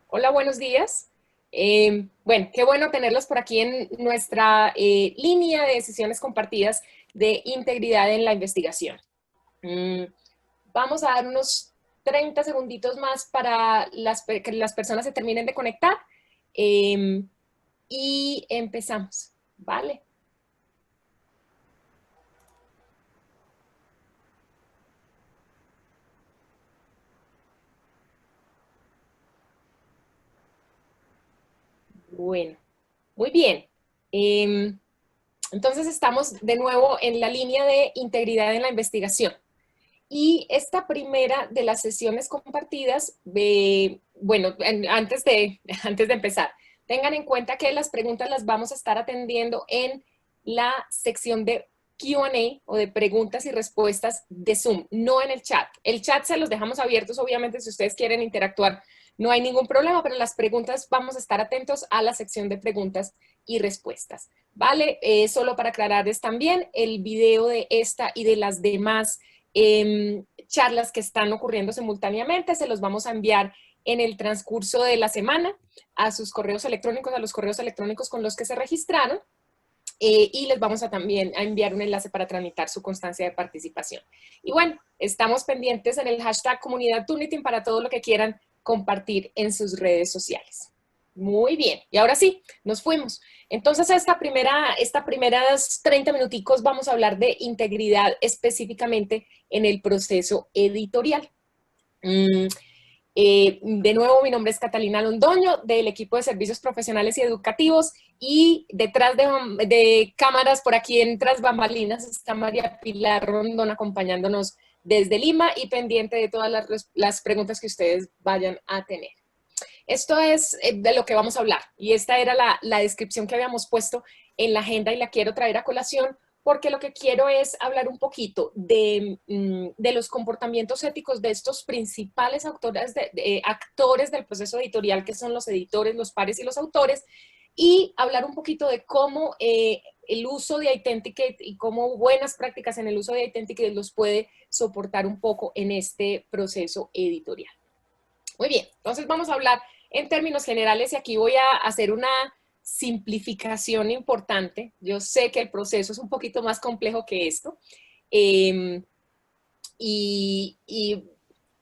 Hola, buenos días. Bueno, qué bueno tenerlos por aquí en nuestra línea de sesiones compartidas de integridad en la investigación. Mm, Vamos a dar unos 30 segunditos más para que las personas se terminen de conectar y empezamos, ¿vale? Bueno, muy bien. Em, entonces estamos de nuevo en la línea de integridad en la investigación. Y esta primera de las sesiones compartidas, bueno, antes de empezar, tengan en cuenta que las preguntas las vamos a estar atendiendo en la sección de Q&A o de preguntas y respuestas de Zoom, no en el chat. El chat se los dejamos abiertos, obviamente, si ustedes quieren interactuar, no hay ningún problema, pero las preguntas vamos a estar atentos a la sección de preguntas y respuestas. ¿Vale? Solo para aclararles también, el video de esta y de las demás charlas que están ocurriendo simultáneamente, se los vamos a enviar en el transcurso de la semana a sus correos electrónicos, a los correos electrónicos con los que se registraron, y les vamos a también a enviar un enlace para tramitar su constancia de participación. Y bueno, estamos pendientes en el hashtag comunidad Turnitin para todo lo que quieran compartir en sus redes sociales. Muy bien, y ahora sí, nos fuimos. Entonces, primeras 30 minuticos vamos a hablar de integridad específicamente en el proceso editorial. De nuevo, mi nombre es Catalina Londoño, del equipo de servicios profesionales y educativos, y detrás de cámaras, por aquí en Tras Bambalinas, está María Pilar Rondón acompañándonos desde Lima y pendiente de todas las preguntas que ustedes vayan a tener. Esto es de lo que vamos a hablar, y esta era la descripción que habíamos puesto en la agenda y la quiero traer a colación porque lo que quiero es hablar un poquito de los comportamientos éticos de estos principales actores del proceso editorial, que son los editores, los pares y los autores, y hablar un poquito de cómo el uso de Authenticate y cómo buenas prácticas en el uso de Authenticate los puede soportar un poco en este proceso editorial. Muy bien, entonces vamos a hablar en términos generales y aquí voy a hacer una simplificación importante. Yo sé que el proceso es un poquito más complejo que esto, eh, y, y,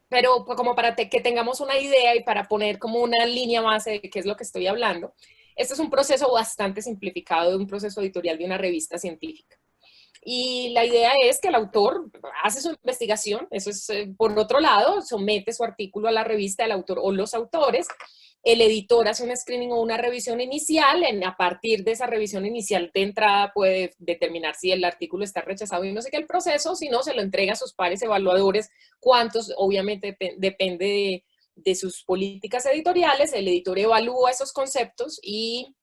pero como para que tengamos una idea y para poner como una línea base de qué es lo que estoy hablando, este es un proceso bastante simplificado de un proceso editorial de una revista científica. Y la idea es que el autor hace su investigación, eso es, por otro lado, somete su artículo a la revista, el autor o los autores, el editor hace un screening o una revisión inicial, a partir de esa revisión inicial de entrada puede determinar si el artículo está rechazado y no sé qué el proceso, si no, se lo entrega a sus pares evaluadores, cuántos, obviamente depende de sus políticas editoriales, el editor evalúa esos conceptos y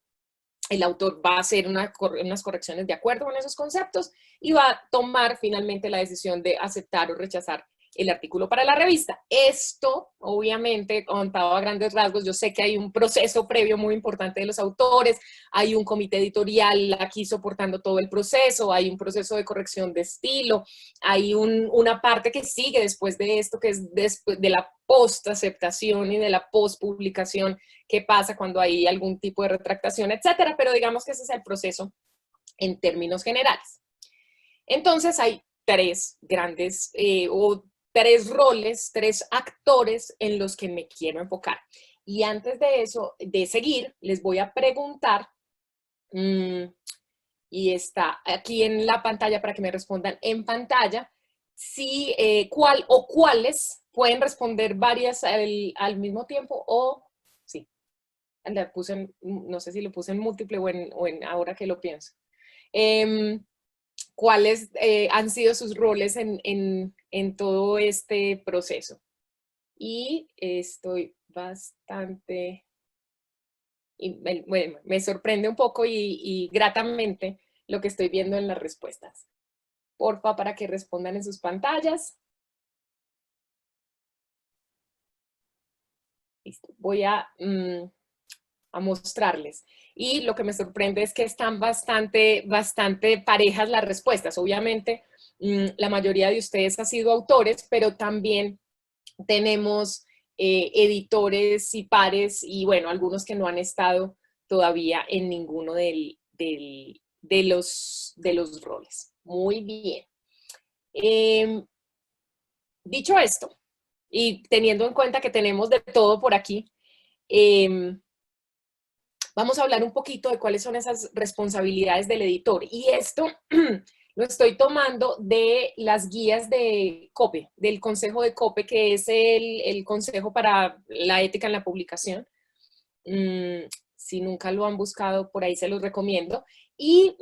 el autor va a hacer unas correcciones de acuerdo con esos conceptos y va a tomar finalmente la decisión de aceptar o rechazar el artículo para la revista. Esto, obviamente, contado a grandes rasgos, yo sé que hay un proceso previo muy importante de los autores, hay un comité editorial aquí soportando todo el proceso, hay un proceso de corrección de estilo, hay una parte que sigue después de esto, que es después de la post-aceptación y de la post-publicación, qué pasa cuando hay algún tipo de retractación, etcétera, pero digamos que ese es el proceso en términos generales. Entonces hay tres grandes o tres roles, tres actores en los que me quiero enfocar. Y antes de eso, de seguir, les voy a preguntar, y está aquí en la pantalla para que me respondan en pantalla, si cuál o cuáles pueden responder varias al mismo tiempo o sí. No sé si lo puse en múltiple o en ahora que lo pienso. ¿Cuáles han sido sus roles en todo este proceso? Y estoy bastante, bueno, me sorprende un poco y gratamente lo que estoy viendo en las respuestas. Porfa, para que respondan en sus pantallas. Listo. Voy a mostrarles. Y lo que me sorprende es que están bastante parejas las respuestas. Obviamente, la mayoría de ustedes han sido autores, pero también tenemos editores y pares, y bueno, algunos que no han estado todavía en ninguno de los roles. Muy bien. Dicho esto, y teniendo en cuenta que tenemos de todo por aquí, vamos a hablar un poquito de cuáles son esas responsabilidades del editor. Y esto lo estoy tomando de las guías de COPE, del Consejo de COPE, que es el Consejo para la Ética en la Publicación. Si nunca lo han buscado, por ahí se los recomiendo. Y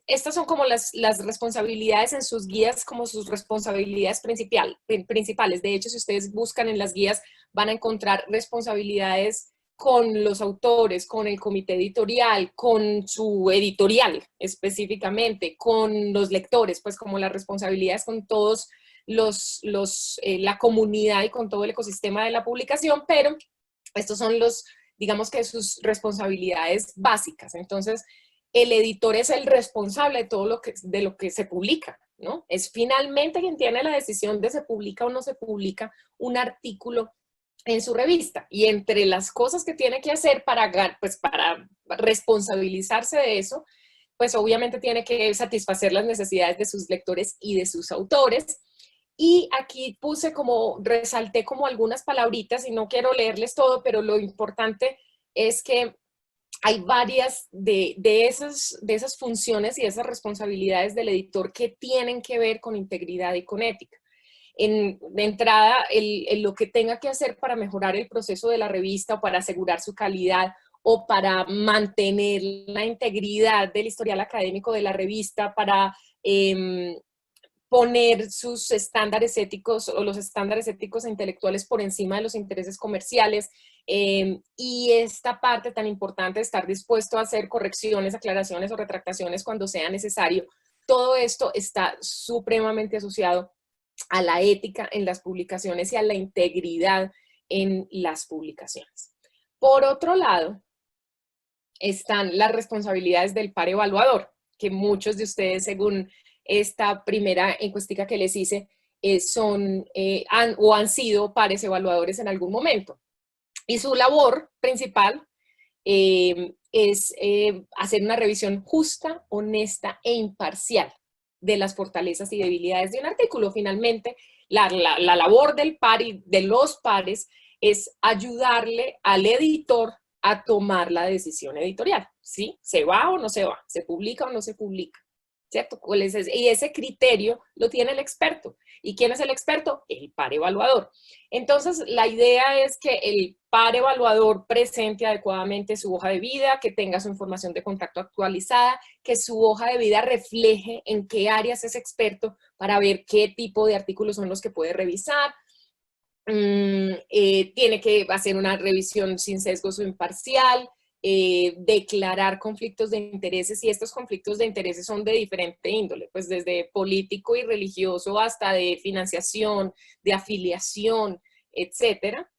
estas son como las responsabilidades en sus guías, como sus responsabilidades principales. De hecho, si ustedes buscan en las guías, van a encontrar responsabilidades con los autores, con el comité editorial, con su editorial específicamente, con los lectores, pues como las responsabilidades con todos la comunidad y con todo el ecosistema de la publicación, pero estos son digamos que sus responsabilidades básicas. Entonces, el editor es el responsable de todo de lo que se publica, ¿no? Es finalmente quien tiene la decisión de se publica o no se publica un artículo en su revista. Y entre las cosas que tiene que hacer para responsabilizarse de eso, pues obviamente tiene que satisfacer las necesidades de sus lectores y de sus autores. Y aquí resalté como algunas palabritas y no quiero leerles todo, pero lo importante es que hay varias de esas funciones y esas responsabilidades del editor que tienen que ver con integridad y con ética. De entrada, lo que tenga que hacer para mejorar el proceso de la revista o para asegurar su calidad o para mantener la integridad del historial académico de la revista, para poner sus estándares éticos o los estándares éticos e intelectuales por encima de los intereses comerciales, y esta parte tan importante de estar dispuesto a hacer correcciones, aclaraciones o retractaciones cuando sea necesario. Todo esto está supremamente asociado a la ética en las publicaciones y a la integridad en las publicaciones. Por otro lado, están las responsabilidades del par evaluador, que muchos de ustedes, según esta primera encuestica que les hice, han sido pares evaluadores en algún momento. Y su labor principal es hacer una revisión justa, honesta e imparcial de las fortalezas y debilidades de un artículo. Finalmente, la labor del par y de los pares es ayudarle al editor a tomar la decisión editorial, ¿sí? ¿Se va o no se va? ¿Se publica o no se publica? ¿Cierto? Y ese criterio lo tiene el experto. ¿Y quién es el experto? El par evaluador. Entonces, la idea es que el par evaluador presente adecuadamente su hoja de vida, que tenga su información de contacto actualizada, que su hoja de vida refleje en qué áreas es experto para ver qué tipo de artículos son los que puede revisar. Tiene que hacer una revisión sin sesgos o imparcial, declarar conflictos de intereses, y estos conflictos de intereses son de diferente índole, pues desde político y religioso hasta de financiación, de afiliación, etcétera.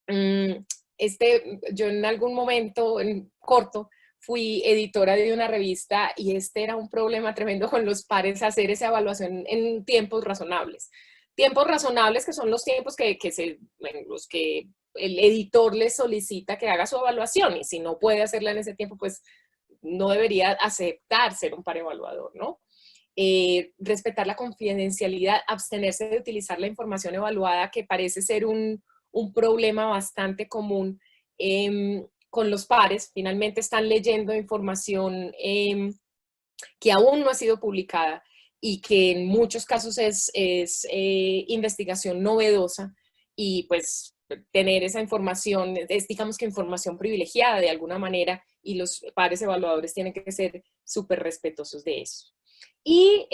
Yo en algún momento corto fui editora de una revista y era un problema tremendo con los pares hacer esa evaluación en tiempos razonables. Tiempos razonables que son los tiempos en los que el editor le solicita que haga su evaluación, y si no puede hacerla en ese tiempo, pues no debería aceptar ser un par evaluador, ¿no? Respetar la confidencialidad, abstenerse de utilizar la información evaluada, que parece ser un problema bastante común con los pares. Finalmente están leyendo información que aún no ha sido publicada y que en muchos casos es investigación novedosa, y pues tener esa información es, digamos que información privilegiada de alguna manera, y los pares evaluadores tienen que ser súper respetuosos de eso. Y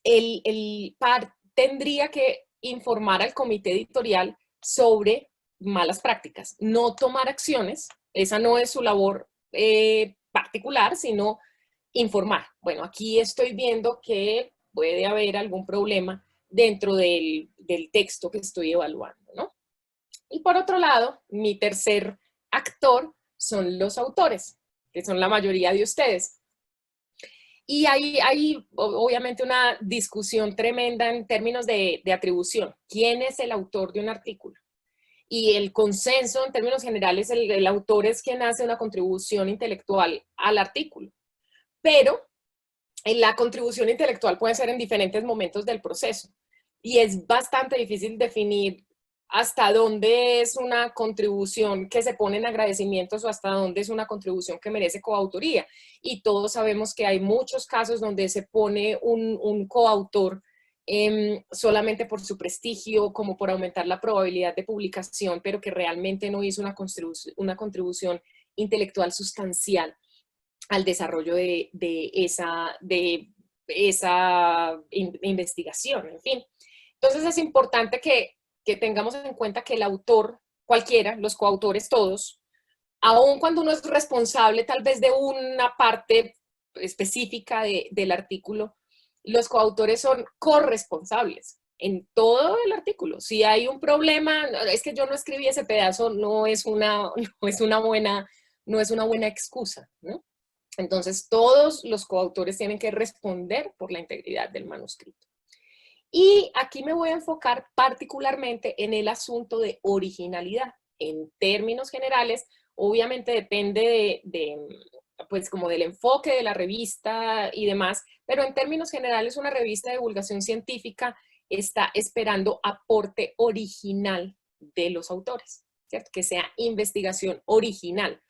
el par tendría que informar al comité editorial sobre malas prácticas, no tomar acciones, esa no es su labor particular, sino informar. Bueno, aquí estoy viendo que puede haber algún problema dentro del texto que estoy evaluando, ¿no? Y por otro lado, mi tercer actor son los autores, que son la mayoría de ustedes. Y hay obviamente una discusión tremenda en términos de atribución. ¿Quién es el autor de un artículo? Y el consenso en términos generales, el autor es quien hace una contribución intelectual al artículo. Pero la contribución intelectual puede ser en diferentes momentos del proceso. Y es bastante difícil definir hasta dónde es una contribución que se pone en agradecimientos o hasta dónde es una contribución que merece coautoría. Y todos sabemos que hay muchos casos donde se pone un coautor solamente por su prestigio, como por aumentar la probabilidad de publicación, pero que realmente no hizo una contribución intelectual sustancial al desarrollo de esa investigación, en fin. Entonces es importante que tengamos en cuenta que el autor, cualquiera, los coautores todos, aun cuando uno es responsable tal vez de una parte específica del artículo, los coautores son corresponsables en todo el artículo. Si hay un problema, es que yo no escribí ese pedazo, no es una buena excusa, ¿no? Entonces, todos los coautores tienen que responder por la integridad del manuscrito. Y aquí me voy a enfocar particularmente en el asunto de originalidad. En términos generales, obviamente depende pues como del enfoque de la revista y demás, pero en términos generales una revista de divulgación científica está esperando aporte original de los autores, ¿cierto? Que sea investigación original.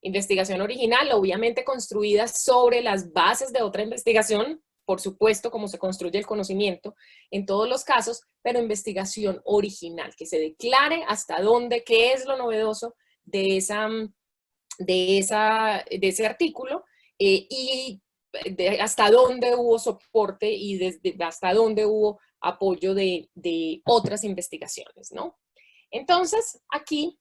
Investigación original, obviamente construida sobre las bases de otra investigación, por supuesto, como se construye el conocimiento en todos los casos, pero investigación original, que se declare hasta dónde, qué es lo novedoso de ese artículo y hasta dónde hubo soporte y desde hasta dónde hubo apoyo de otras investigaciones, ¿no? Entonces, aquí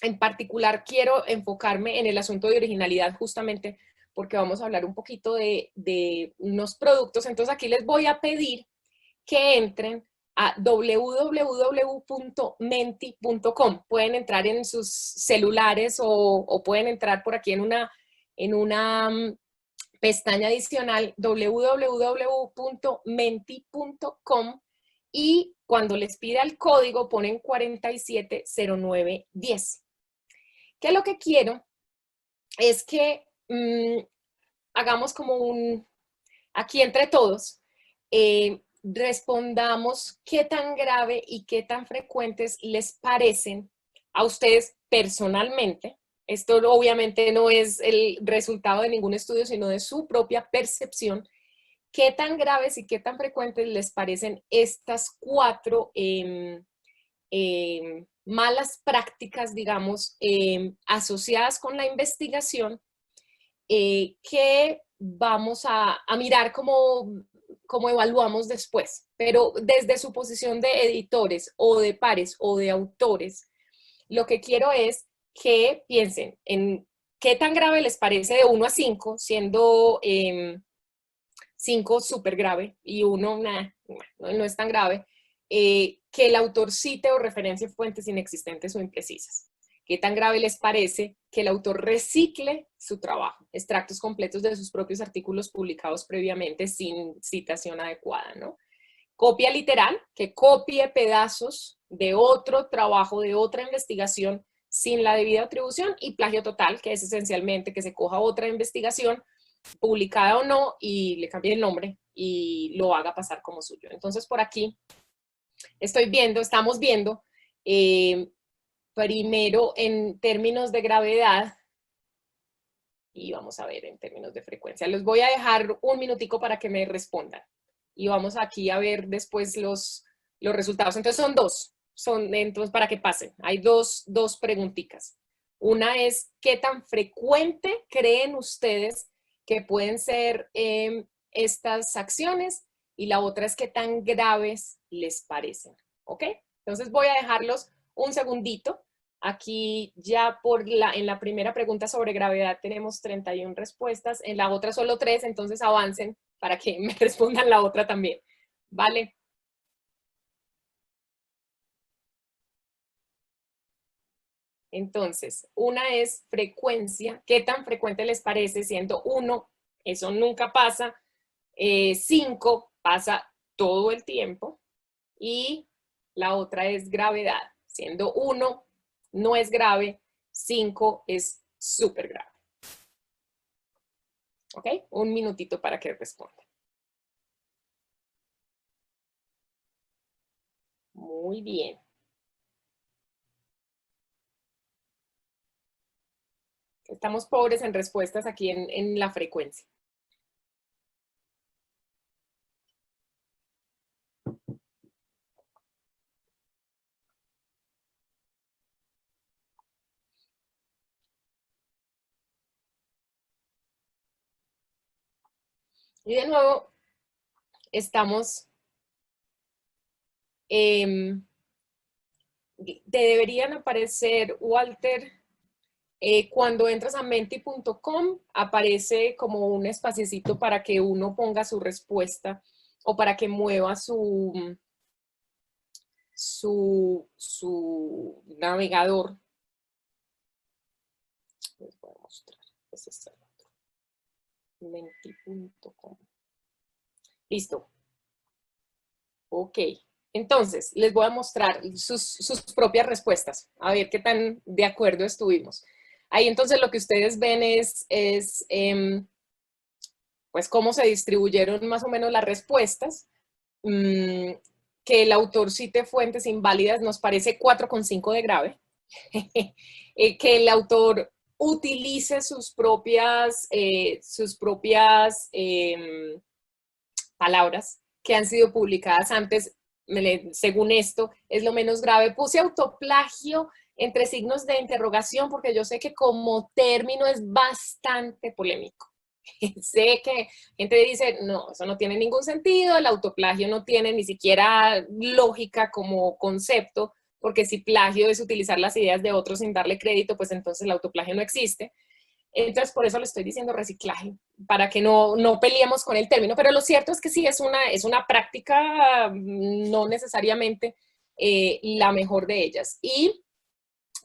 en particular quiero enfocarme en el asunto de originalidad justamente porque vamos a hablar un poquito de unos productos. Entonces aquí les voy a pedir que entren a www.menti.com. Pueden entrar en sus celulares o pueden entrar por aquí en una pestaña adicional www.menti.com y cuando les pida el código ponen 470910. Que lo que quiero es que hagamos como aquí entre todos, respondamos qué tan grave y qué tan frecuentes les parecen a ustedes personalmente. Esto obviamente no es el resultado de ningún estudio, sino de su propia percepción. ¿Qué tan graves y qué tan frecuentes les parecen estas cuatro malas prácticas, digamos, asociadas con la investigación que vamos a mirar cómo evaluamos después? Pero desde su posición de editores o de pares o de autores, lo que quiero es que piensen en qué tan grave les parece de 1 a 5, siendo 5 súper grave y 1 no es tan grave, que el autor cite o referencie fuentes inexistentes o imprecisas. ¿Qué tan grave les parece que el autor recicle su trabajo, extractos completos de sus propios artículos publicados previamente sin citación adecuada, ¿no? Copia literal, que copie pedazos de otro trabajo, de otra investigación sin la debida atribución, y plagio total, que es esencialmente que se coja otra investigación publicada o no y le cambie el nombre y lo haga pasar como suyo. Entonces por aquí estamos viendo primero en términos de gravedad y vamos a ver en términos de frecuencia. Les voy a dejar un minutico para que me respondan y vamos aquí a ver después los resultados. Entonces entonces para que pasen, hay dos preguntitas. Una es, ¿qué tan frecuente creen ustedes que pueden ser estas acciones? Y la otra es, ¿qué tan graves les parecen? ¿Ok? Entonces voy a dejarlos un segundito. Aquí ya en la primera pregunta sobre gravedad tenemos 31 respuestas, en la otra solo 3, entonces avancen para que me respondan la otra también. ¿Vale? Entonces, una es frecuencia, ¿qué tan frecuente les parece? Siendo 1 eso nunca pasa. 5 pasa todo el tiempo. Y la otra es gravedad. Siendo 1 no es grave, 5 es súper grave. ¿Ok? Un minutito para que responda. Muy bien. Estamos pobres en respuestas aquí en la frecuencia. Y de nuevo, estamos, te deberían aparecer, Walter, cuando entras a menti.com, aparece como un espaciecito para que uno ponga su respuesta o para que mueva su navegador. Les voy a mostrar. Ese es el otro. Menti.com. Listo. Ok. Entonces, les voy a mostrar sus propias respuestas. A ver qué tan de acuerdo estuvimos. Ahí entonces lo que ustedes ven es pues cómo se distribuyeron más o menos las respuestas. Que el autor cite fuentes inválidas nos parece 4,5 de grave. Que el autor utilice sus propias palabras que han sido publicadas antes, según esto, es lo menos grave. Puse autoplagio entre signos de interrogación porque yo sé que como término es bastante polémico. Sé que gente dice, no, eso no tiene ningún sentido, el autoplagio no tiene ni siquiera lógica como concepto, porque si plagio es utilizar las ideas de otros sin darle crédito, pues entonces el autoplagio no existe. Entonces, por eso le estoy diciendo reciclaje, para que no peleemos con el término. Pero lo cierto es que sí, es una práctica no necesariamente la mejor de ellas. Y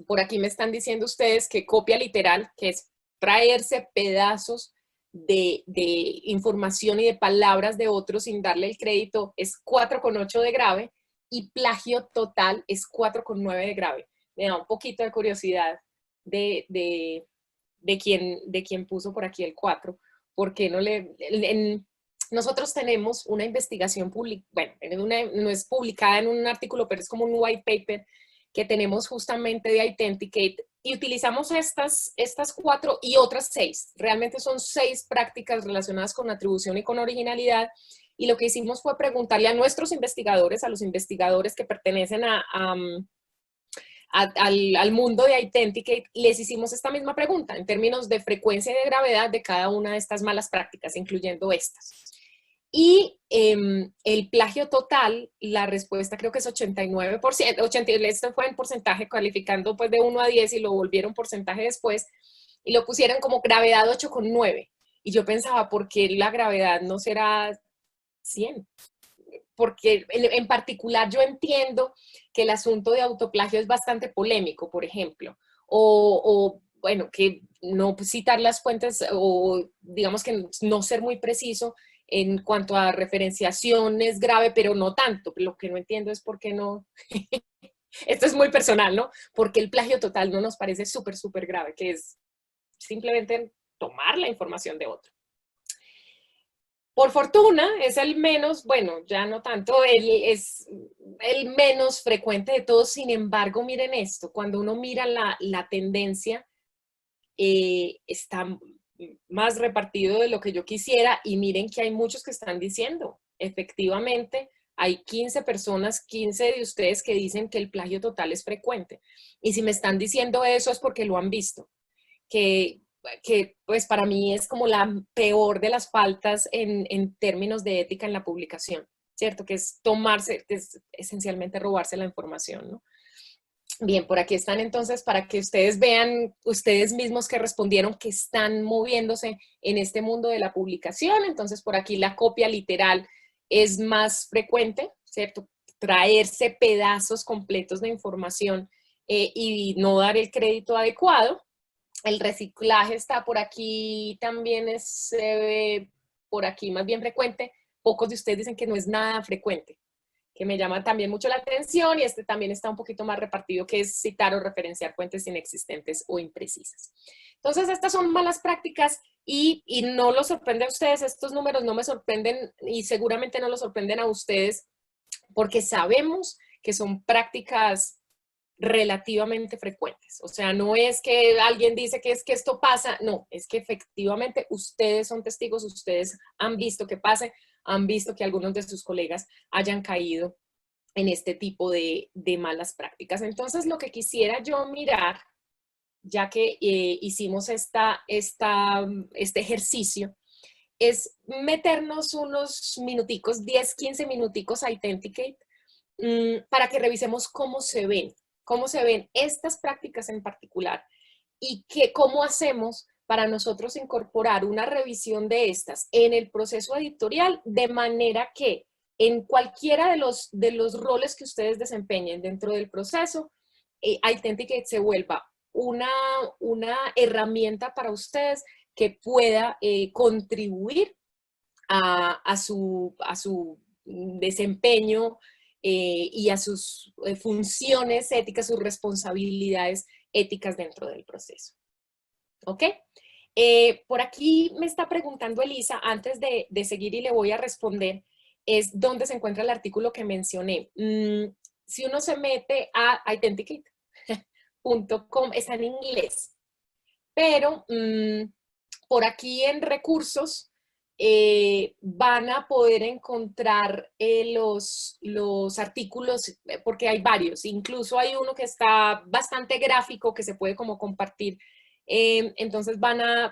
por aquí me están diciendo ustedes que copia literal, que es traerse pedazos de información y de palabras de otros sin darle el crédito, es 4,8 de grave, y plagio total es 4,9 de grave. Me da un poquito de curiosidad de quién puso por aquí el 4, porque no nosotros tenemos una investigación pública, bueno, no es publicada en un artículo, pero es como un white paper que tenemos justamente de Authenticate, y utilizamos estas 4 y otras 6. Realmente son 6 prácticas relacionadas con atribución y con originalidad, y lo que hicimos fue preguntarle a nuestros investigadores, a los investigadores que pertenecen al mundo de Authenticate, les hicimos esta misma pregunta en términos de frecuencia y de gravedad de cada una de estas malas prácticas, incluyendo estas. Y el plagio total, la respuesta creo que es 89%, esto fue en porcentaje calificando pues de 1 a 10 y lo volvieron porcentaje después y lo pusieron como gravedad 8,9. Y yo pensaba, ¿por qué la gravedad no será 100? Porque en particular yo entiendo que el asunto de autoplagio es bastante polémico, por ejemplo, o bueno, que no citar las fuentes o digamos que no ser muy preciso en cuanto a referenciación es grave, pero no tanto. Lo que no entiendo es por qué no, esto es muy personal, ¿no? Porque el plagio total no nos parece súper, súper grave, que es simplemente tomar la información de otro. Por fortuna, es el menos, bueno, ya no tanto, es el menos frecuente de todos. Sin embargo, miren esto, cuando uno mira la tendencia, está más repartido de lo que yo quisiera, y miren que hay muchos que están diciendo, efectivamente, hay 15 personas, 15 de ustedes que dicen que el plagio total es frecuente. Y si me están diciendo eso es porque lo han visto, que pues para mí es como la peor de las faltas en términos de ética en la publicación, ¿cierto? Que es tomarse, que es esencialmente robarse la información, ¿no? Bien, por aquí están entonces para que ustedes vean, ustedes mismos que respondieron, que están moviéndose en este mundo de la publicación. Entonces por aquí la copia literal es más frecuente, ¿cierto? Traerse pedazos completos de información y no dar el crédito adecuado. El reciclaje está por aquí, también se ve por aquí más bien frecuente. Pocos de ustedes dicen que no es nada frecuente, que me llama también mucho la atención, y este también está un poquito más repartido, que es citar o referenciar fuentes inexistentes o imprecisas. Entonces, estas son malas prácticas y no los sorprende a ustedes, estos números no me sorprenden y seguramente no los sorprenden a ustedes porque sabemos que son prácticas relativamente frecuentes. O sea, no es que alguien dice que es que esto pasa, no, es que efectivamente ustedes son testigos, ustedes han visto que pase, han visto que algunos de sus colegas hayan caído en este tipo de malas prácticas. Entonces, lo que quisiera yo mirar, ya que hicimos este ejercicio, es meternos unos minuticos, 10, 15 minuticos a Authenticate, para que revisemos cómo se ven estas prácticas en particular y cómo hacemos para nosotros incorporar una revisión de estas en el proceso editorial, de manera que en cualquiera de los roles que ustedes desempeñen dentro del proceso, Authenticate se vuelva una herramienta para ustedes que pueda contribuir a su desempeño y a sus funciones éticas, sus responsabilidades éticas dentro del proceso. ¿Ok? Por aquí me está preguntando Elisa, antes de seguir y le voy a responder, es dónde se encuentra el artículo que mencioné. Si uno se mete a authenticate.com, está en inglés, pero por aquí en recursos van a poder encontrar los artículos, porque hay varios, incluso hay uno que está bastante gráfico que se puede como compartir. Entonces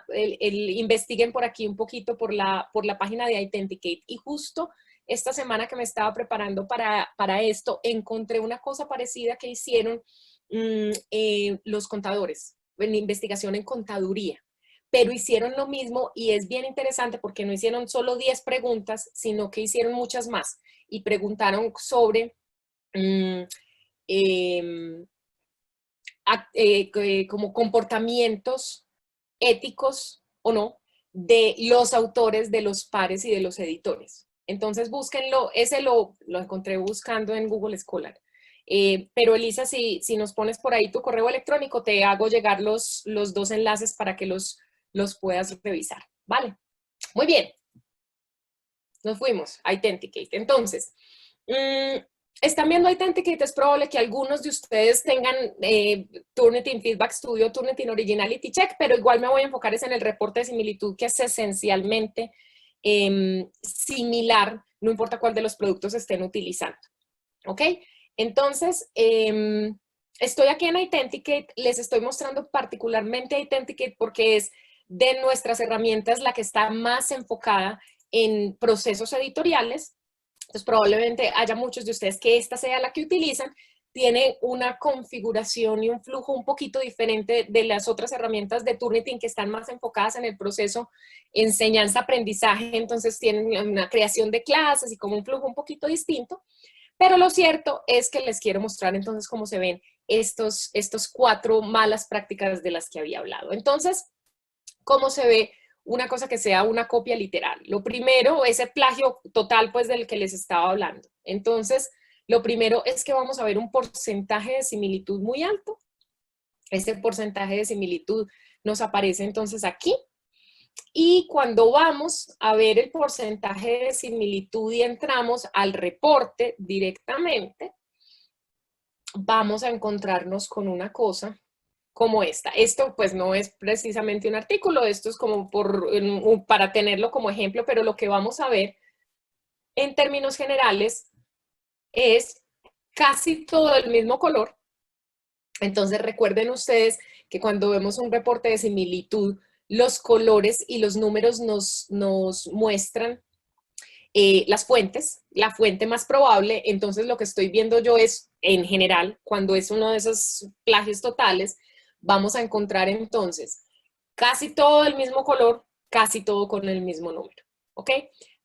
investiguen por aquí un poquito por la página de Authenticate, y justo esta semana que me estaba preparando para esto, encontré una cosa parecida que hicieron los contadores, en investigación en contaduría, pero hicieron lo mismo y es bien interesante porque no hicieron solo 10 preguntas, sino que hicieron muchas más y preguntaron sobre como comportamientos éticos o no de los autores, de los pares y de los editores. Entonces búsquenlo, ese lo encontré buscando en Google Scholar. Pero Elisa, si nos pones por ahí tu correo electrónico, te hago llegar los dos enlaces para que los puedas revisar. ¿Vale? Muy bien. Nos fuimos a Authenticate. Entonces, están viendo Authenticate, es probable que algunos de ustedes tengan Turnitin Feedback Studio, Turnitin Originality Check, pero igual me voy a enfocar en el reporte de similitud, que es esencialmente similar, no importa cuál de los productos estén utilizando. ¿Ok? Entonces, estoy aquí en Authenticate, les estoy mostrando particularmente Authenticate porque es de nuestras herramientas la que está más enfocada en procesos editoriales. Entonces, probablemente haya muchos de ustedes que esta sea la que utilizan. Tiene una configuración y un flujo un poquito diferente de las otras herramientas de Turnitin que están más enfocadas en el proceso enseñanza-aprendizaje. Entonces, tienen una creación de clases y como un flujo un poquito distinto. Pero lo cierto es que les quiero mostrar entonces cómo se ven estos 4 malas prácticas de las que había hablado. Entonces, ¿cómo se ve una cosa que sea una copia literal? Lo primero es el plagio total, pues, del que les estaba hablando. Entonces, lo primero es que vamos a ver un porcentaje de similitud muy alto. Ese porcentaje de similitud nos aparece entonces aquí. Y cuando vamos a ver el porcentaje de similitud y entramos al reporte directamente, vamos a encontrarnos con una cosa como esta. Esto pues no es precisamente un artículo, esto es como para tenerlo como ejemplo, pero lo que vamos a ver en términos generales es casi todo el mismo color. Entonces recuerden ustedes que cuando vemos un reporte de similitud, los colores y los números nos muestran las fuentes, la fuente más probable. Entonces lo que estoy viendo yo es, en general, cuando es uno de esos plagios totales, vamos a encontrar entonces casi todo el mismo color, casi todo con el mismo número, ¿ok?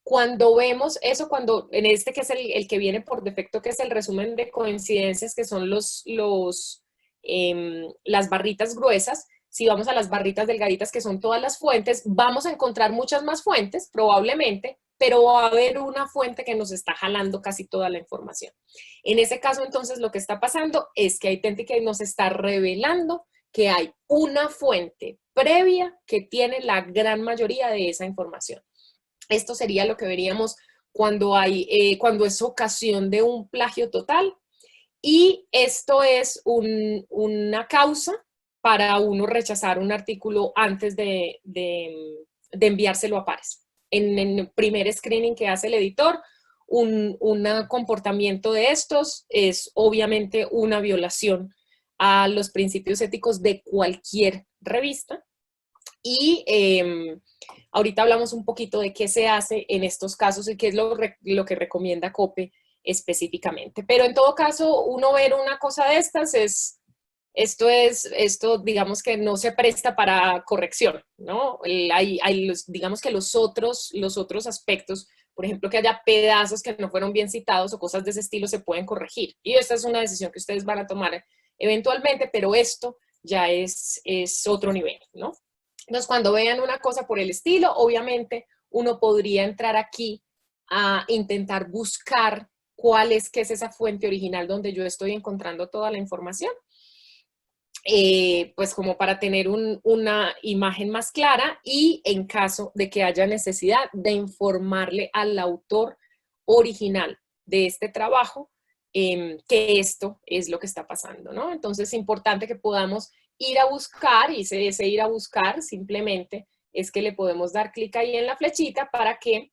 Cuando vemos eso, cuando en este que es el que viene por defecto, que es el resumen de coincidencias, que son las barritas gruesas, si vamos a las barritas delgaditas que son todas las fuentes, vamos a encontrar muchas más fuentes, probablemente, pero va a haber una fuente que nos está jalando casi toda la información. En ese caso, entonces, lo que está pasando es que Authenticate nos está revelando que hay una fuente previa que tiene la gran mayoría de esa información. Esto sería lo que veríamos cuando es ocasión de un plagio total, y esto es una causa para uno rechazar un artículo antes de enviárselo a pares. En el primer screening que hace el editor, un comportamiento de estos es obviamente una violación a los principios éticos de cualquier revista. Y ahorita hablamos un poquito de qué se hace en estos casos y qué es lo que recomienda COPE específicamente. Pero en todo caso, uno ver una cosa de estas esto digamos que no se presta para corrección, ¿no? Digamos que los otros aspectos, por ejemplo, que haya pedazos que no fueron bien citados o cosas de ese estilo, se pueden corregir. Y esta es una decisión que ustedes van a tomar eventualmente, pero esto ya es otro nivel, ¿no? Entonces, cuando vean una cosa por el estilo, obviamente uno podría entrar aquí a intentar buscar cuál es esa fuente original donde yo estoy encontrando toda la información. Pues como para tener una imagen más clara, y en caso de que haya necesidad de informarle al autor original de este trabajo que esto es lo que está pasando, ¿no? Entonces es importante que podamos ir a buscar, y ese ir a buscar simplemente es que le podemos dar clic ahí en la flechita para que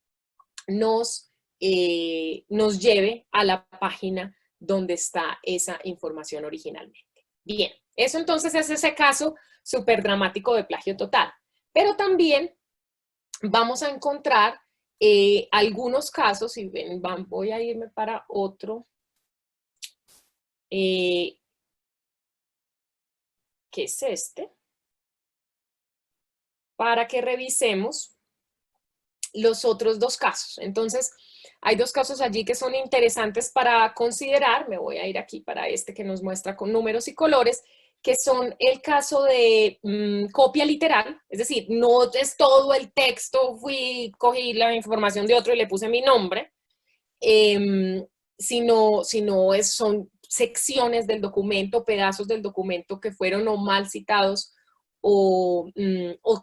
nos lleve a la página donde está esa información originalmente. Bien, eso entonces es ese caso súper dramático de plagio total. Pero también vamos a encontrar algunos casos, y voy a irme para otro, que es este, para que revisemos los otros dos casos. Entonces, hay dos casos allí que son interesantes para considerar. Me voy a ir aquí para este que nos muestra con números y colores, que son el caso de copia literal, es decir, no es todo el texto, cogí la información de otro y le puse mi nombre, sino son secciones del documento, pedazos del documento que fueron o mal citados o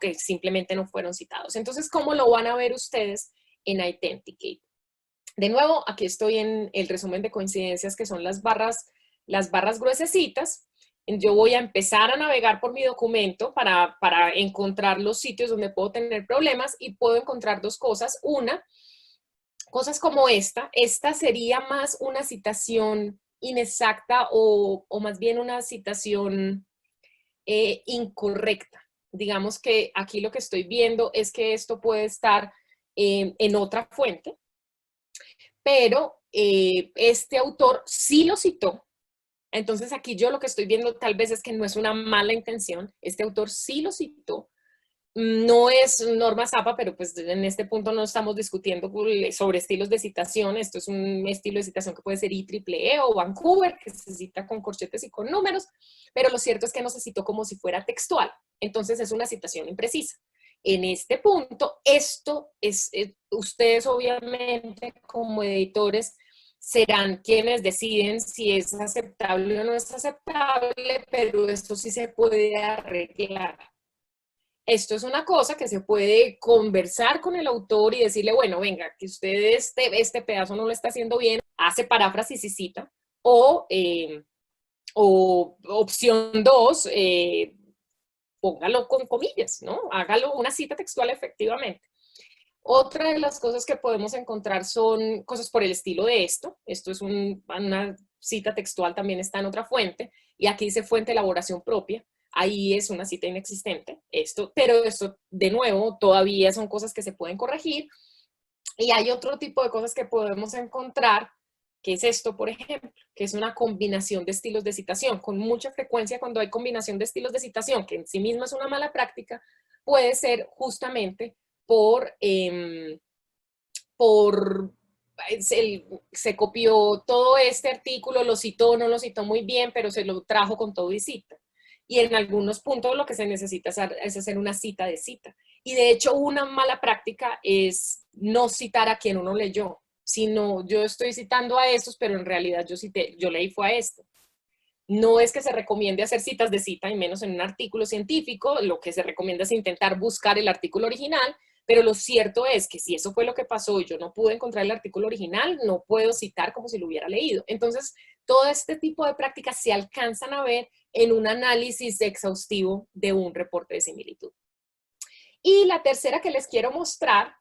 que simplemente no fueron citados. Entonces, ¿cómo lo van a ver ustedes en Authenticate? De nuevo, aquí estoy en el resumen de coincidencias, que son las barras gruesecitas. Yo voy a empezar a navegar por mi documento para encontrar los sitios donde puedo tener problemas, y puedo encontrar dos cosas. Cosas como esta sería más una citación inexacta o más bien una citación incorrecta. Digamos que aquí lo que estoy viendo es que esto puede estar en otra fuente, pero este autor sí lo citó. Entonces aquí yo lo que estoy viendo tal vez es que no es una mala intención, este autor sí lo citó. No es norma Zapa, pero pues en este punto no estamos discutiendo sobre estilos de citación. Esto es un estilo de citación que puede ser IEEE o Vancouver, que se cita con corchetes y con números, pero lo cierto es que no se citó como si fuera textual. Entonces es una citación imprecisa. En este punto, esto es, ustedes obviamente como editores serán quienes deciden si es aceptable o no es aceptable, pero esto sí se puede arreglar. Esto es una cosa que se puede conversar con el autor y decirle, bueno, venga, que usted este pedazo no lo está haciendo bien, hace paráfrasis y cita, o opción 2, póngalo con comillas, ¿no? Hágalo una cita textual efectivamente. Otra de las cosas que podemos encontrar son cosas por el estilo de esto. Esto es una cita textual, también está en otra fuente, y aquí dice fuente elaboración propia. Ahí es una cita inexistente, pero esto, de nuevo, todavía son cosas que se pueden corregir. Y hay otro tipo de cosas que podemos encontrar, que es esto, por ejemplo, que es una combinación de estilos de citación. Con mucha frecuencia, cuando hay combinación de estilos de citación, que en sí misma es una mala práctica, puede ser justamente se copió todo este artículo, lo citó, no lo citó muy bien, pero se lo trajo con todo y cita. y en algunos puntos lo que se necesita es hacer una cita de cita. Y de hecho una mala práctica es no citar a quien uno leyó, sino yo estoy citando a estos, pero en realidad yo leí fue a esto. No es que se recomiende hacer citas de cita, y menos en un artículo científico, lo que se recomienda es intentar buscar el artículo original, pero lo cierto es que si eso fue lo que pasó y yo no pude encontrar el artículo original, no puedo citar como si lo hubiera leído. Entonces, todo este tipo de prácticas se alcanzan a ver en un análisis exhaustivo de un reporte de similitud. Y la tercera que les quiero mostrar,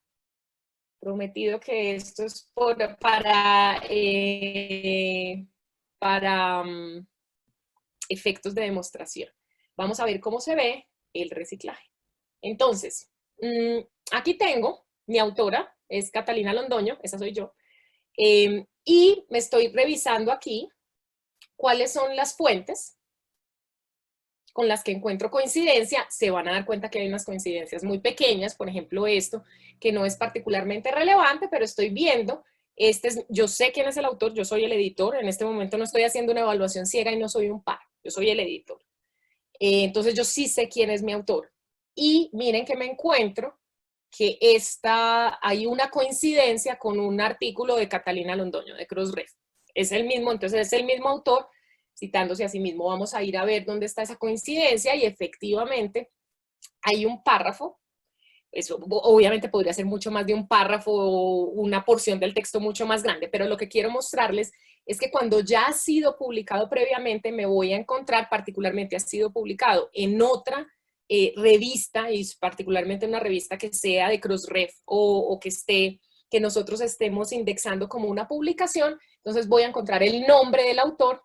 prometido que esto es para efectos de demostración. Vamos a ver cómo se ve el reciclaje. Entonces, aquí tengo mi autora, es Catalina Londoño, esa soy yo, y me estoy revisando aquí cuáles son las fuentes con las que encuentro coincidencia. Se van a dar cuenta que hay unas coincidencias muy pequeñas, por ejemplo esto, que no es particularmente relevante, pero estoy viendo, yo sé quién es el autor, yo soy el editor, en este momento no estoy haciendo una evaluación ciega y no soy un par, yo soy el editor. Entonces yo sí sé quién es mi autor. Y miren que me encuentro que hay una coincidencia con un artículo de Catalina Londoño, de Crossref. Es el mismo, entonces es el mismo autor, citándose a sí mismo. Vamos a ir a ver dónde está esa coincidencia y efectivamente hay un párrafo. Eso obviamente podría ser mucho más de un párrafo o una porción del texto mucho más grande, pero lo que quiero mostrarles es que cuando ya ha sido publicado previamente, me voy a encontrar, particularmente ha sido publicado en otra revista, y particularmente una revista que sea de Crossref o que nosotros estemos indexando como una publicación, entonces voy a encontrar el nombre del autor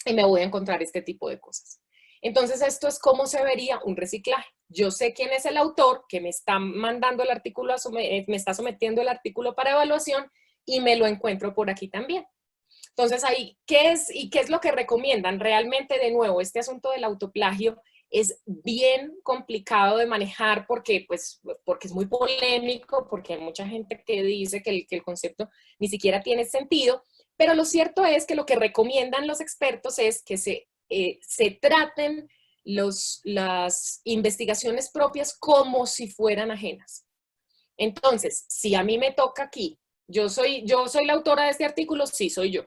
y me voy a encontrar este tipo de cosas. Entonces, esto es cómo se vería un reciclaje. Yo sé quién es el autor que me está mandando el artículo, me está sometiendo el artículo para evaluación y me lo encuentro por aquí también. Entonces, ahí, ¿qué es lo que recomiendan? Realmente, de nuevo, este asunto del autoplagio es bien complicado de manejar porque es muy polémico, porque hay mucha gente que dice que el concepto ni siquiera tiene sentido, pero lo cierto es que lo que recomiendan los expertos es que se traten las investigaciones propias como si fueran ajenas. Entonces, si a mí me toca aquí, yo soy la autora de este artículo, sí soy yo,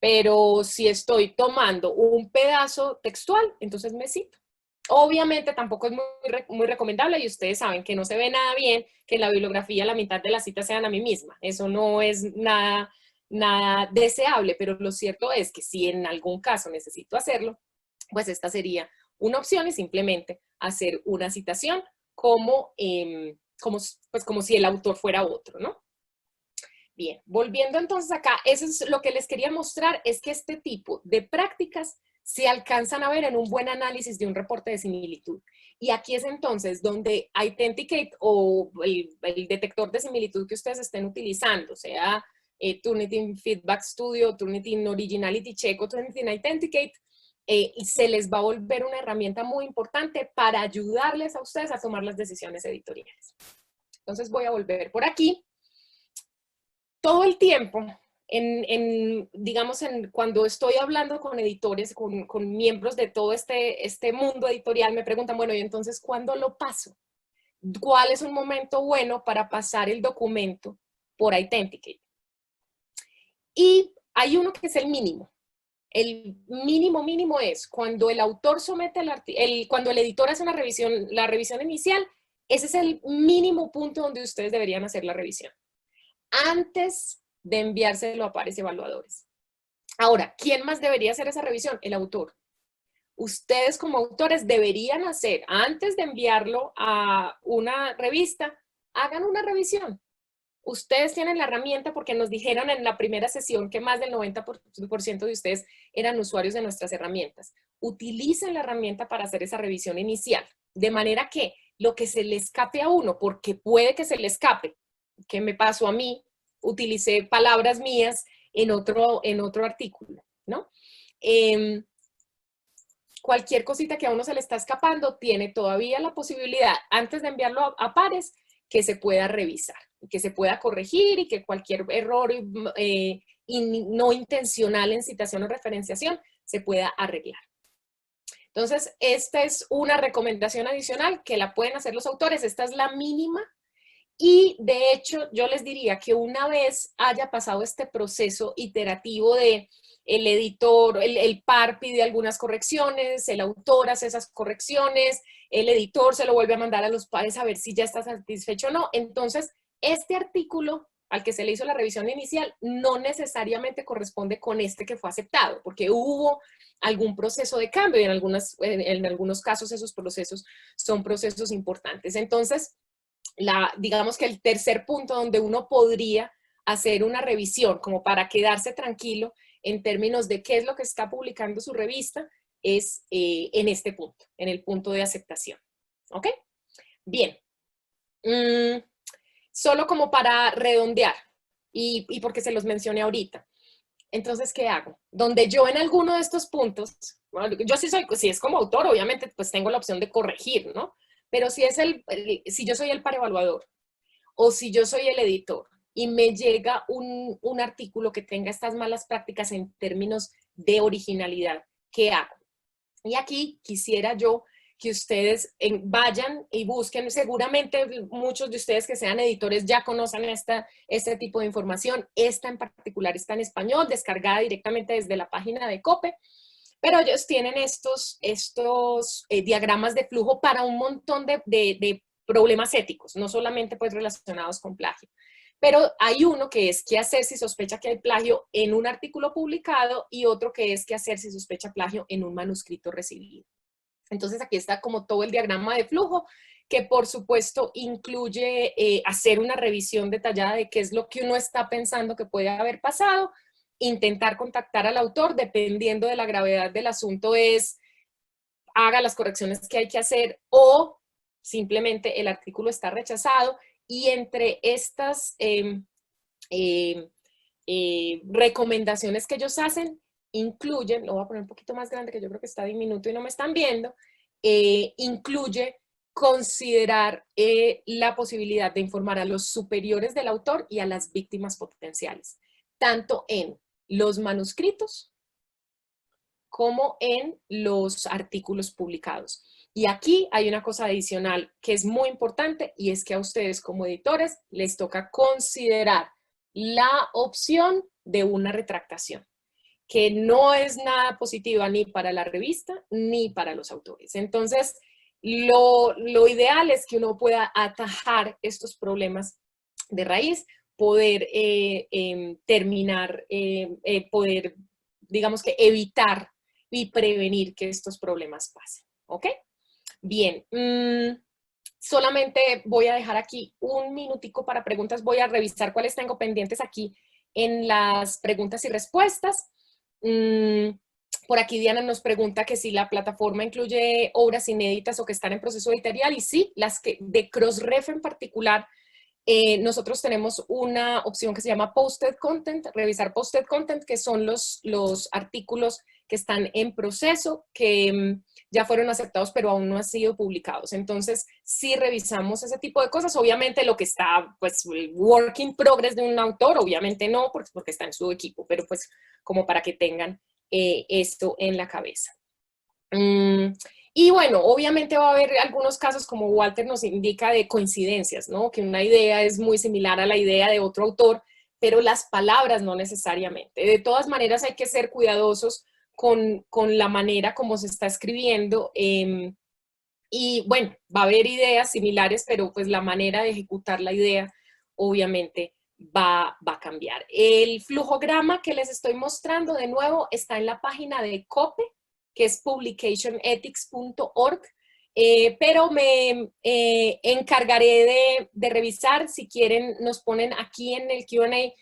pero si estoy tomando un pedazo textual, entonces me cito. Obviamente tampoco es muy recomendable y ustedes saben que no se ve nada bien que en la bibliografía la mitad de las citas sean a mí misma. Eso no es nada deseable, pero lo cierto es que si en algún caso necesito hacerlo, pues esta sería una opción y simplemente hacer una citación como si el autor fuera otro, ¿no? Bien, volviendo entonces acá, eso es lo que les quería mostrar, es que este tipo de prácticas se alcanzan a ver en un buen análisis de un reporte de similitud. Y aquí es entonces donde Authenticate o el detector de similitud que ustedes estén utilizando, sea Turnitin Feedback Studio, Turnitin Originality Check o Turnitin Authenticate, se les va a volver una herramienta muy importante para ayudarles a ustedes a tomar las decisiones editoriales. Entonces voy a volver por aquí. Todo el tiempo, digamos, cuando estoy hablando con editores, con miembros de todo este mundo editorial, me preguntan, bueno, ¿y entonces cuándo lo paso? ¿Cuál es un momento bueno para pasar el documento por Authenticate? Y hay uno que es el mínimo. El mínimo es cuando el autor somete cuando el editor hace una revisión, la revisión inicial, ese es el mínimo punto donde ustedes deberían hacer la revisión, antes de enviárselo a pares evaluadores. Ahora, ¿quién más debería hacer esa revisión? El autor. Ustedes como autores deberían hacer, antes de enviarlo a una revista, hagan una revisión. Ustedes tienen la herramienta porque nos dijeron en la primera sesión que más del 90% de ustedes eran usuarios de nuestras herramientas. Utilicen la herramienta para hacer esa revisión inicial, de manera que lo que se le escape a uno, porque puede que se le escape, que me pasó a mí, utilicé palabras mías en otro artículo, ¿no? Cualquier cosita que a uno se le está escapando, tiene todavía la posibilidad, antes de enviarlo a pares, que se pueda revisar, que se pueda corregir y que cualquier error no intencional en citación o referenciación se pueda arreglar. Entonces, esta es una recomendación adicional que la pueden hacer los autores. Esta es la mínima. Y de hecho, yo les diría que una vez haya pasado este proceso iterativo de el editor, el par pide algunas correcciones, el autor hace esas correcciones, el editor se lo vuelve a mandar a los pares a ver si ya está satisfecho o no. Entonces, este artículo al que se le hizo la revisión inicial no necesariamente corresponde con este que fue aceptado, porque hubo algún proceso de cambio y en algunos casos esos procesos son procesos importantes. Entonces, digamos que el tercer punto donde uno podría hacer una revisión como para quedarse tranquilo en términos de qué es lo que está publicando su revista es en este punto, en el punto de aceptación. ¿Ok? Bien. Solo como para redondear y porque se los mencioné ahorita. Entonces, ¿qué hago? Donde yo en alguno de estos puntos, bueno, yo sí soy, si es como autor, obviamente, pues tengo la opción de corregir, ¿no? Pero si es si yo soy el par evaluador o si yo soy el editor y me llega un artículo que tenga estas malas prácticas en términos de originalidad, ¿qué hago? Y aquí quisiera yo que ustedes vayan y busquen, seguramente muchos de ustedes que sean editores ya conocen este tipo de información. Esta en particular está en español, descargada directamente desde la página de COPE, pero ellos tienen estos diagramas de flujo para un montón de problemas éticos, no solamente pues relacionados con plagio. Pero hay uno que es qué hacer si sospecha que hay plagio en un artículo publicado y otro que es qué hacer si sospecha plagio en un manuscrito recibido. Entonces aquí está como todo el diagrama de flujo, que por supuesto incluye hacer una revisión detallada de qué es lo que uno está pensando que puede haber pasado, intentar contactar al autor, dependiendo de la gravedad del asunto, haga las correcciones que hay que hacer o simplemente el artículo está rechazado. Y entre estas recomendaciones que ellos hacen, incluyen, lo voy a poner un poquito más grande que yo creo que está diminuto y no me están viendo, incluye considerar la posibilidad de informar a los superiores del autor y a las víctimas potenciales, tanto en los manuscritos como en los artículos publicados. Y aquí hay una cosa adicional que es muy importante y es que a ustedes como editores les toca considerar la opción de una retractación, que no es nada positiva ni para la revista ni para los autores. Entonces, lo ideal es que uno pueda atajar estos problemas de raíz, poder terminar, poder, digamos que evitar y prevenir que estos problemas pasen. ¿Ok? Bien. Solamente voy a dejar aquí un minutico para preguntas. Voy a revisar cuáles tengo pendientes aquí en las preguntas y respuestas. Por aquí Diana nos pregunta que si la plataforma incluye obras inéditas o que están en proceso editorial. Y sí, las que de Crossref en particular, nosotros tenemos una opción que se llama Posted Content, revisar Posted Content, que son los artículos que están en proceso, que ya fueron aceptados, pero aún no han sido publicados. Entonces, si revisamos ese tipo de cosas, obviamente lo que está, pues, el work in progress de un autor, obviamente no, porque está en su equipo, pero pues como para que tengan esto en la cabeza. Y bueno, obviamente va a haber algunos casos, como Walter nos indica, de coincidencias, ¿no? Que una idea es muy similar a la idea de otro autor, pero las palabras no necesariamente. De todas maneras, hay que ser cuidadosos con la manera como se está escribiendo. Y bueno, va a haber ideas similares, pero pues la manera de ejecutar la idea, obviamente, va a cambiar. El flujograma que les estoy mostrando, de nuevo, está en la página de COPE, que es publicationethics.org, pero me encargaré de revisar. Si quieren, nos ponen aquí en el Q&A,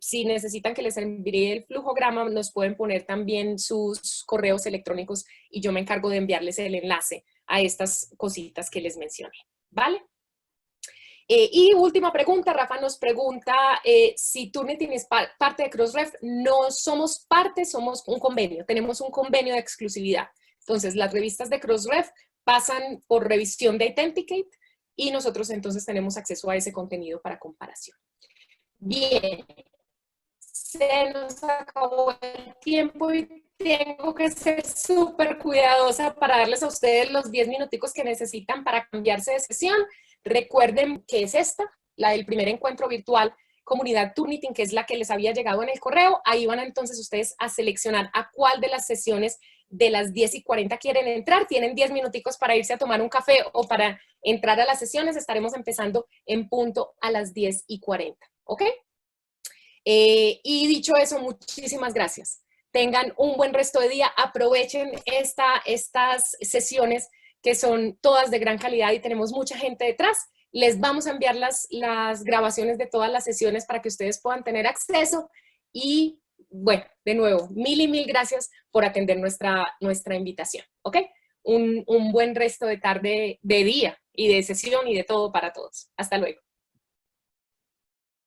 si necesitan que les envíe el flujograma, nos pueden poner también sus correos electrónicos y yo me encargo de enviarles el enlace a estas cositas que les mencioné, ¿vale? Y última pregunta, Rafa nos pregunta si Turnitin es parte de Crossref. No somos parte, somos un convenio, tenemos un convenio de exclusividad. Entonces, las revistas de Crossref pasan por revisión de Authenticate y nosotros entonces tenemos acceso a ese contenido para comparación. Bien, se nos acabó el tiempo y tengo que ser súper cuidadosa para darles a ustedes los 10 minuticos que necesitan para cambiarse de sesión. Recuerden que es esta, la del primer encuentro virtual, Comunidad Turnitin, que es la que les había llegado en el correo. Ahí van entonces ustedes a seleccionar a cuál de las sesiones de las 10:40 quieren entrar. Tienen 10 minuticos para irse a tomar un café o para entrar a las sesiones. Estaremos empezando en punto a las 10:40, ¿ok? Y dicho eso, muchísimas gracias. Tengan un buen resto de día. Aprovechen estas sesiones que son todas de gran calidad y tenemos mucha gente detrás. Les vamos a enviar las grabaciones de todas las sesiones para que ustedes puedan tener acceso. Y bueno, de nuevo, mil y mil gracias por atender nuestra invitación. ¿Ok? Un buen resto de tarde, de día y de sesión y de todo para todos. Hasta luego.